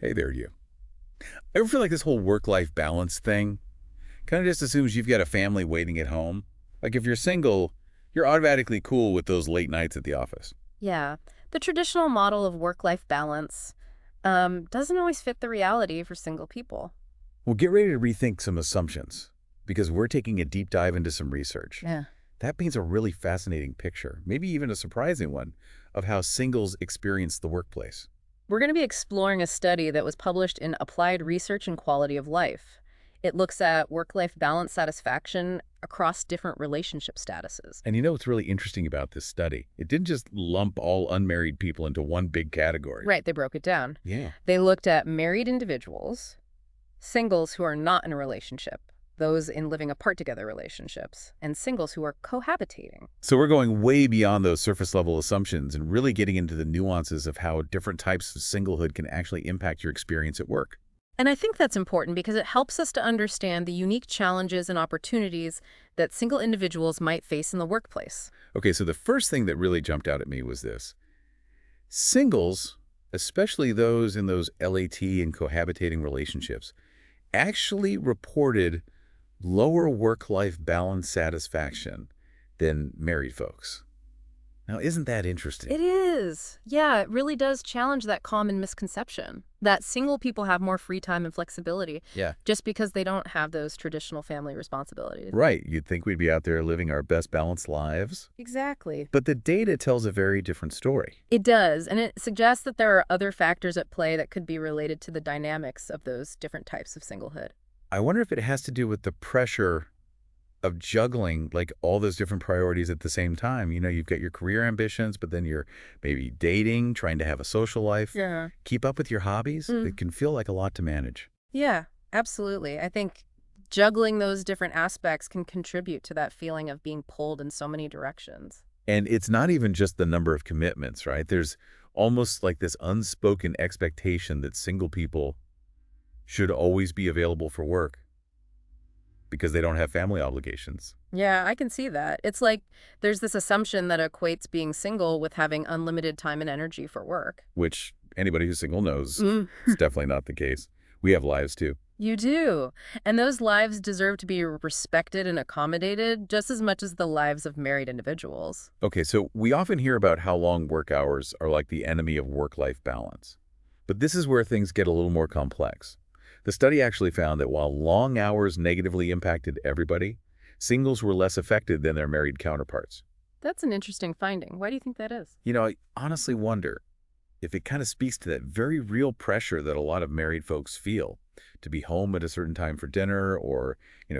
Hey there, you. I ever feel like this whole work-life balance thing kind of just assumes you've got a family waiting at home? Like if you're single, you're automatically cool with those late nights at the office. Yeah, the traditional model of work-life balance doesn't always fit the reality for single people. Well, get ready to rethink some assumptions because we're taking a deep dive into some research. Yeah. That paints a really fascinating picture, maybe even a surprising one, of how singles experience the workplace. We're going to be exploring a study that was published in Applied Research and Quality of Life. It looks at work-life balance satisfaction across different relationship statuses. And you know what's really interesting about this study? It didn't just lump all unmarried people into one big category. Right, they broke it down. Yeah. They looked at married individuals, singles who are not in a relationship, those in living apart together relationships, and singles who are cohabitating. So we're going way beyond those surface level assumptions and really getting into the nuances of how different types of singlehood can actually impact your experience at work. And I think that's important because it helps us to understand the unique challenges and opportunities that single individuals might face in the workplace. Okay, so the first thing that really jumped out at me was this. Singles, especially those in those LAT and cohabitating relationships, actually reported lower work-life balance satisfaction than married folks. Now, isn't that interesting? It is. Yeah, it really does challenge that common misconception that single people have more free time and flexibility Yeah. just because they don't have those traditional family responsibilities. Right, you'd think we'd be out there living our best balanced lives. Exactly. But the data tells a very different story. It does, and it suggests that there are other factors at play that could be related to the dynamics of those different types of singlehood. I wonder if it has to do with the pressure of juggling like all those different priorities at the same time. You know, you've got your career ambitions, but then you're maybe dating, trying to have a social life, Yeah. keep up with your hobbies. It can feel like a lot to manage. Yeah, absolutely. I think juggling those different aspects can contribute to that feeling of being pulled in so many directions. And it's not even just the number of commitments, right? There's almost like this unspoken expectation that single people should always be available for work because they don't have family obligations. Yeah, I can see that. It's like there's this assumption that equates being single with having unlimited time and energy for work. Which anybody who's single knows Mm. is definitely not the case. We have lives too. You do. And those lives deserve to be respected and accommodated just as much as the lives of married individuals. Okay, so we often hear about how long work hours are like the enemy of work-life balance. But this is where things get a little more complex. The study actually found that while long hours negatively impacted everybody, singles were less affected than their married counterparts. That's an interesting finding. Why do you think that is? You know, I honestly wonder if it kind of speaks to that very real pressure that a lot of married folks feel to be home at a certain time for dinner or,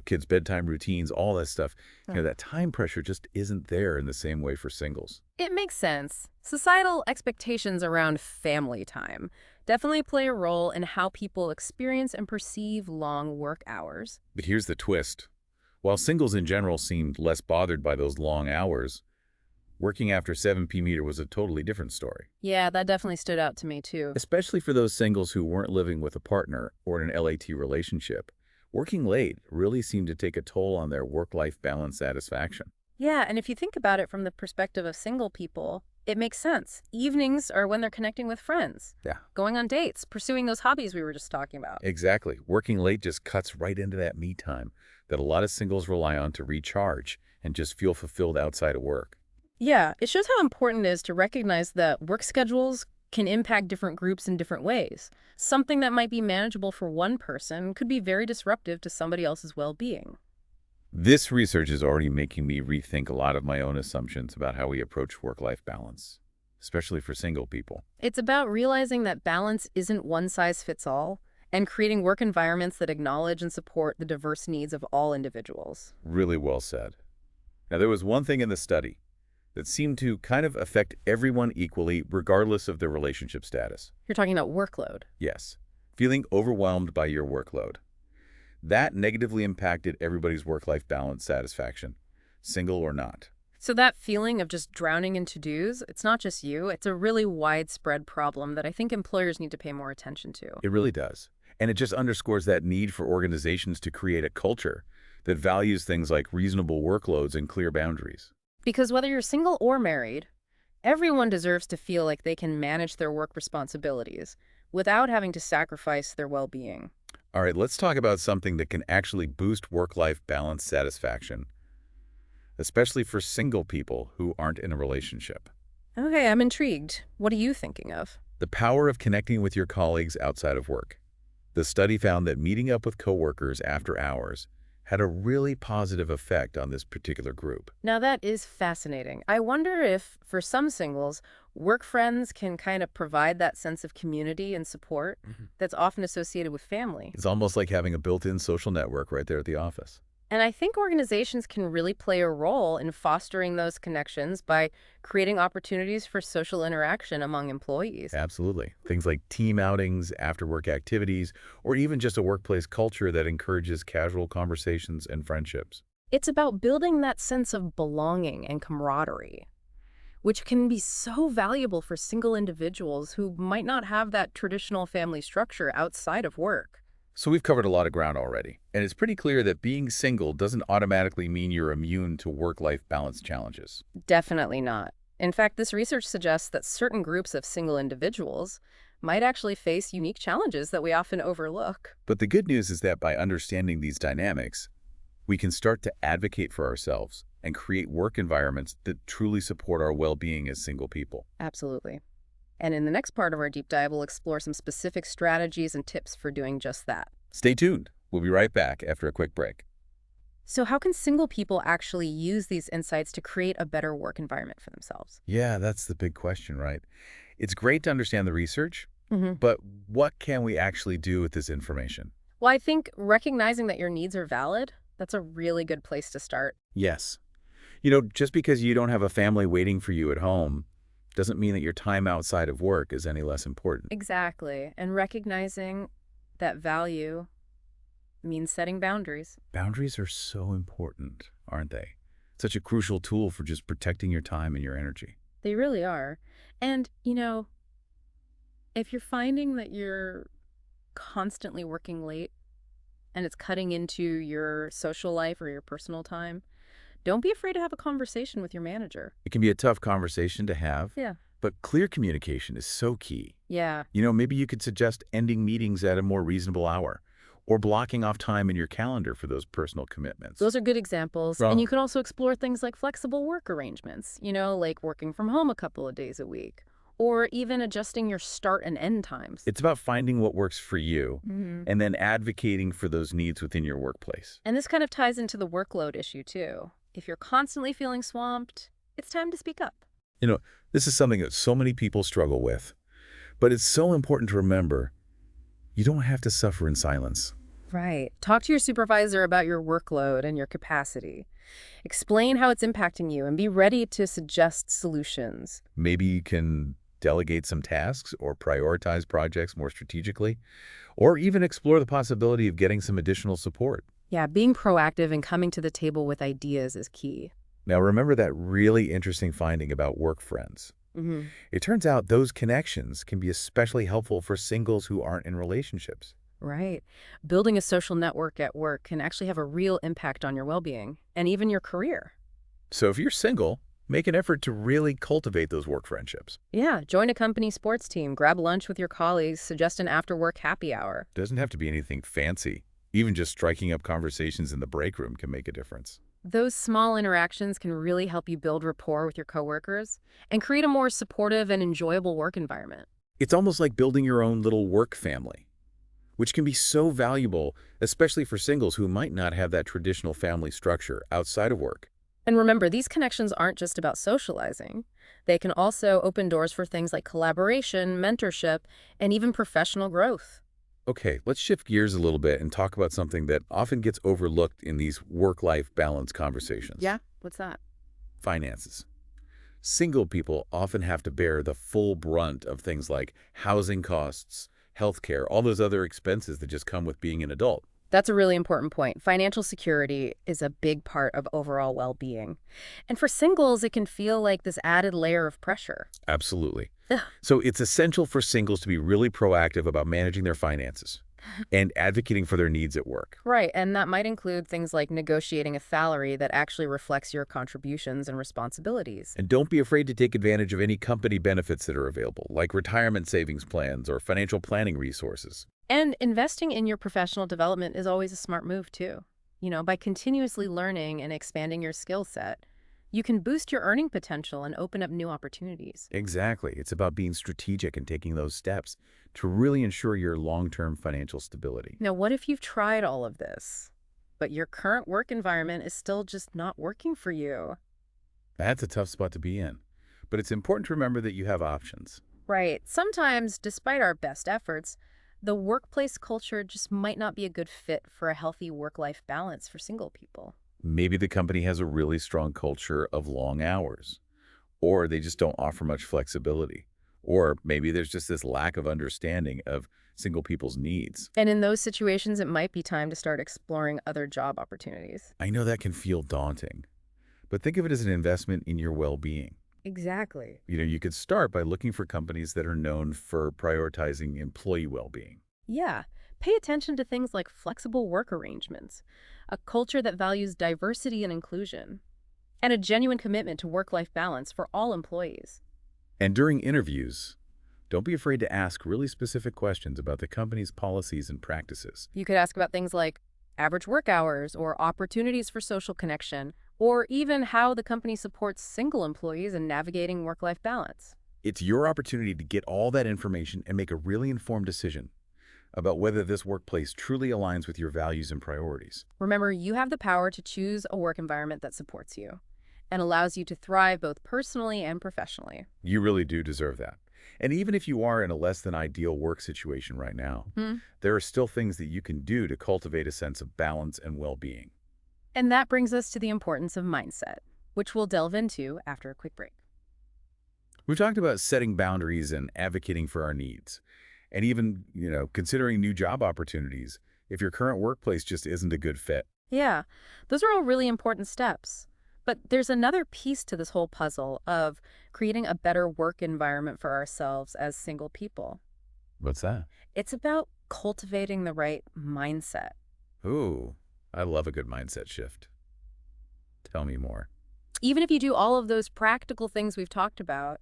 kids' bedtime routines, all that stuff. That time pressure just isn't there in the same way for singles. It makes sense. Societal expectations around family time definitely play a role in how people experience and perceive long work hours. But here's the twist. While singles in general seemed less bothered by those long hours, working after 7 p.m. was a totally different story. Yeah, that definitely stood out to me too. Especially for those singles who weren't living with a partner or in an LAT relationship. Working late really seemed to take a toll on their work-life balance satisfaction. Yeah, and if you think about it from the perspective of single people, it makes sense. Evenings are when they're connecting with friends, Yeah, going on dates, pursuing those hobbies we were just talking about. exactly. Working late just cuts right into that me time that a lot of singles rely on to recharge and just feel fulfilled outside of work. Yeah, it shows how important it is to recognize that work schedules can impact different groups in different ways. Something that might be manageable for one person could be very disruptive to somebody else's well-being. This research is already making me rethink a lot of my own assumptions about how we approach work-life balance, especially for single people. It's about realizing that balance isn't one size fits all and creating work environments that acknowledge and support the diverse needs of all individuals. Really well said. Now, there was one thing in the study that seemed to kind of affect everyone equally, regardless of their relationship status. You're talking about workload. Yes, feeling overwhelmed by your workload. That negatively impacted everybody's work-life balance satisfaction, single or not. So that feeling of just drowning in to-dos, it's not just you, it's a really widespread problem that I think employers need to pay more attention to. It really does. And it just underscores that need for organizations to create a culture that values things like reasonable workloads and clear boundaries. Because whether you're single or married, everyone deserves to feel like they can manage their work responsibilities without having to sacrifice their well-being. All right, let's talk about something that can actually boost work-life balance satisfaction, especially for single people who aren't in a relationship. Okay, I'm intrigued. What are you thinking of? The power of connecting with your colleagues outside of work. The study found that meeting up with coworkers after hours had a really positive effect on this particular group. Now that is fascinating. I wonder if, for some singles, work friends can kind of provide that sense of community and support that's often associated with family. It's almost like having a built-in social network right there at the office. And I think organizations can really play a role in fostering those connections by creating opportunities for social interaction among employees. Absolutely. Things like team outings, after-work activities, or even just a workplace culture that encourages casual conversations and friendships. It's about building that sense of belonging and camaraderie, which can be so valuable for single individuals who might not have that traditional family structure outside of work. So we've covered a lot of ground already, and it's pretty clear that being single doesn't automatically mean you're immune to work-life balance challenges. Definitely not. In fact, this research suggests that certain groups of single individuals might actually face unique challenges that we often overlook. But the good news is that by understanding these dynamics, we can start to advocate for ourselves and create work environments that truly support our well-being as single people. Absolutely. And in the next part of our deep dive, we'll explore some specific strategies and tips for doing just that. Stay tuned. We'll be right back after a quick break. So how can single people actually use these insights to create a better work environment for themselves? Yeah, that's the big question, right? It's great to understand the research, hmm but what can we actually do with this information? Well, I think recognizing that your needs are valid, that's a really good place to start. Yes. Just because you don't have a family waiting for you at home doesn't mean that your time outside of work is any less important. Exactly. And recognizing that value means setting boundaries. Boundaries are so important, aren't they? Such a crucial tool for just protecting your time and your energy. They really are. And, if you're finding that you're constantly working late and it's cutting into your social life or your personal time, don't be afraid to have a conversation with your manager. It can be a tough conversation to have, Yeah. but clear communication is so key. Yeah. Maybe you could suggest ending meetings at a more reasonable hour or blocking off time in your calendar for those personal commitments. Those are good examples. Well, And you can also explore things like flexible work arrangements, like working from home a couple of days a week, or even adjusting your start and end times. it's about finding what works for you hmm and then advocating for those needs within your workplace. And this kind of ties into the workload issue, too. If you're constantly feeling swamped, it's time to speak up. This is something that so many people struggle with, but it's so important to remember you don't have to suffer in silence. Right. Talk to your supervisor about your workload and your capacity. Explain how it's impacting you and be ready to suggest solutions. Maybe you can delegate some tasks or prioritize projects more strategically, or even explore the possibility of getting some additional support. Yeah, being proactive and coming to the table with ideas is key. Now, remember that really interesting finding about work friends. hmm It turns out those connections can be especially helpful for singles who aren't in relationships. Right. Building a social network at work can actually have a real impact on your well-being and even your career. So if you're single, make an effort to really cultivate those work friendships. Yeah, join a company sports team, grab lunch with your colleagues, suggest an after-work happy hour. Doesn't have to be anything fancy. Even just striking up conversations in the break room can make a difference. Those small interactions can really help you build rapport with your coworkers and create a more supportive and enjoyable work environment. It's almost like building your own little work family, which can be so valuable, especially for singles who might not have that traditional family structure outside of work. And remember, these connections aren't just about socializing. They can also open doors for things like collaboration, mentorship, and even professional growth. Okay, let's shift gears a little bit and talk about something that often gets overlooked in these work-life balance conversations. Yeah, what's that? Finances. Single people often have to bear the full brunt of things like housing costs, healthcare, all those other expenses that just come with being an adult. That's a really important point. Financial security is a big part of overall well-being. And for singles, it can feel like this added layer of pressure. Absolutely. Ugh. So it's essential for singles to be really proactive about managing their finances. and advocating for their needs at work. Right, and that might include things like negotiating a salary that actually reflects your contributions and responsibilities. And don't be afraid to take advantage of any company benefits that are available, like retirement savings plans or financial planning resources. And investing in your professional development is always a smart move, too. By continuously learning and expanding your skill set, you can boost your earning potential and open up new opportunities. Exactly. It's about being strategic and taking those steps to really ensure your long-term financial stability. Now, what if you've tried all of this, but your current work environment is still just not working for you? That's a tough spot to be in. But it's important to remember that you have options. Right. Sometimes, despite our best efforts, the workplace culture just might not be a good fit for a healthy work-life balance for single people. Maybe the company has a really strong culture of long hours, or they just don't offer much flexibility. Or maybe there's just this lack of understanding of single people's needs. And in those situations, it might be time to start exploring other job opportunities. I know that can feel daunting, but think of it as an investment in your well-being. Exactly. You could start by looking for companies that are known for prioritizing employee well-being. Yeah. Pay attention to things like flexible work arrangements, a culture that values diversity and inclusion, and a genuine commitment to work-life balance for all employees. And during interviews, don't be afraid to ask really specific questions about the company's policies and practices. You could ask about things like average work hours or opportunities for social connection, or even how the company supports single employees in navigating work-life balance. It's your opportunity to get all that information and make a really informed decision about whether this workplace truly aligns with your values and priorities. Remember, you have the power to choose a work environment that supports you and allows you to thrive both personally and professionally. You really do deserve that. And even if you are in a less than ideal work situation right now, there are still things that you can do to cultivate a sense of balance and well-being. And that brings us to the importance of mindset, which we'll delve into after a quick break. We've talked about setting boundaries and advocating for our needs, and even, considering new job opportunities if your current workplace just isn't a good fit. Yeah, those are all really important steps. But there's another piece to this whole puzzle of creating a better work environment for ourselves as single people. What's that? It's about cultivating the right mindset. Ooh, I love a good mindset shift. Tell me more. Even if you do all of those practical things we've talked about,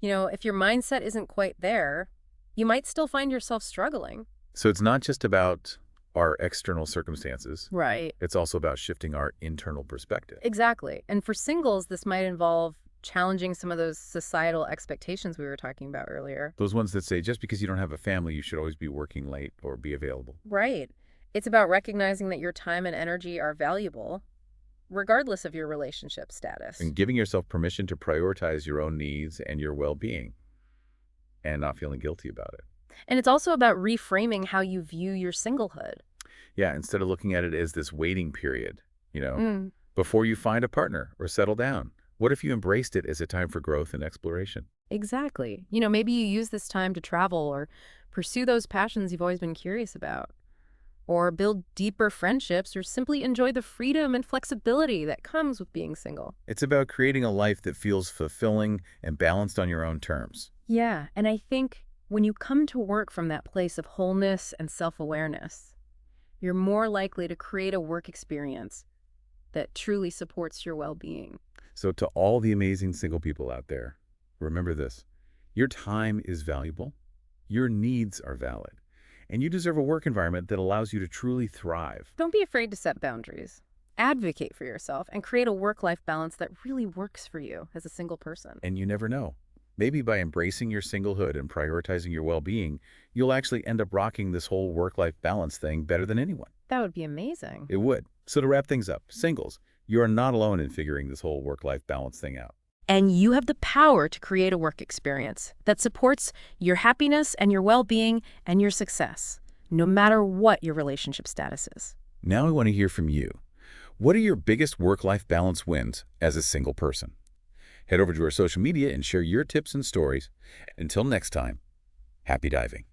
if your mindset isn't quite there, you might still find yourself struggling. So it's not just about our external circumstances. Right. It's also about shifting our internal perspective. Exactly. And for singles, this might involve challenging some of those societal expectations we were talking about earlier. Those ones that say just because you don't have a family, you should always be working late or be available. Right. It's about recognizing that your time and energy are valuable, regardless of your relationship status. And giving yourself permission to prioritize your own needs and your well-being and not feeling guilty about it. And it's also about reframing how you view your singlehood. Yeah, instead of looking at it as this waiting period, before you find a partner or settle down. What if you embraced it as a time for growth and exploration? Exactly. Maybe you use this time to travel or pursue those passions you've always been curious about, or build deeper friendships, or simply enjoy the freedom and flexibility that comes with being single. It's about creating a life that feels fulfilling and balanced on your own terms. Yeah, and I think when you come to work from that place of wholeness and self-awareness, you're more likely to create a work experience that truly supports your well-being. So to all the amazing single people out there, remember this. Your time is valuable, your needs are valid, and you deserve a work environment that allows you to truly thrive. Don't be afraid to set boundaries. Advocate for yourself and create a work-life balance that really works for you as a single person. And you never know. Maybe by embracing your singlehood and prioritizing your well-being, you'll actually end up rocking this whole work-life balance thing better than anyone. That would be amazing. It would. So to wrap things up, singles, you are not alone in figuring this whole work-life balance thing out. And you have the power to create a work experience that supports your happiness and your well-being and your success, no matter what your relationship status is. Now I want to hear from you. What are your biggest work-life balance wins as a single person? Head over to our social media and share your tips and stories. Until next time, happy diving.